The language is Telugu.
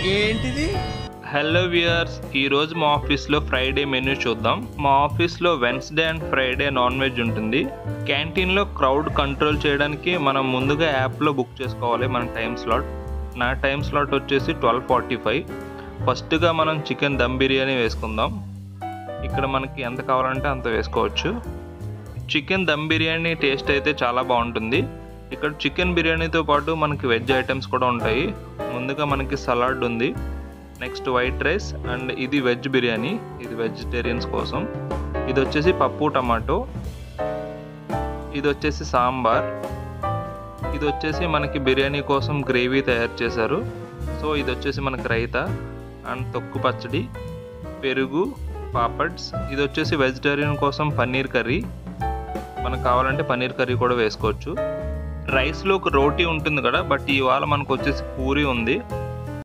ఏంటిది? హలో వ్యూయర్స్, ఈరోజు మా ఆఫీస్లో ఫ్రైడే మెనూ చూద్దాం. మా ఆఫీస్లో Wednesday and Friday non veg ఉంటుంది. క్యాంటీన్లో క్రౌడ్ కంట్రోల్ చేయడానికి మనం ముందుగా యాప్లో బుక్ చేసుకోవాలి మన టైం స్లాట్. నా టైం స్లాట్ వచ్చేసి 12:45. ఫస్ట్గా మనం చికెన్ దమ్ బిర్యానీ వేసుకుందాం. ఇక్కడ మనకి ఎంత కావాలంటే అంత వేసుకోవచ్చు. చికెన్ దమ్ బిర్యానీ టేస్ట్ అయితే చాలా బాగుంటుంది. ఇక్కడ చికెన్ బిర్యానీతో పాటు మనకి వెజ్ ఐటమ్స్ కూడా ఉంటాయి. ముందుగా మనకి సలాడ్ ఉంది, నెక్స్ట్ వైట్ రైస్, అండ్ ఇది వెజ్ బిర్యానీ, ఇది వెజిటేరియన్స్ కోసం. ఇది వచ్చేసి పప్పు టమాటో, ఇది వచ్చేసి సాంబార్, ఇది వచ్చేసి మనకి బిర్యానీ కోసం గ్రేవీ తయారు చేశారు. సో ఇది వచ్చేసి మనకి రైతా అండ్ తొక్కు పచ్చడి, పెరుగు, పాపడ్స్. ఇది వచ్చేసి వెజిటేరియన్ కోసం పన్నీర్ కర్రీ, మనకు కావాలంటే పన్నీర్ కర్రీ కూడా వేసుకోవచ్చు. రైస్లో ఒక రోటీ ఉంటుంది కదా, బట్ ఇవాళ మనకు వచ్చేసి పూరి ఉంది.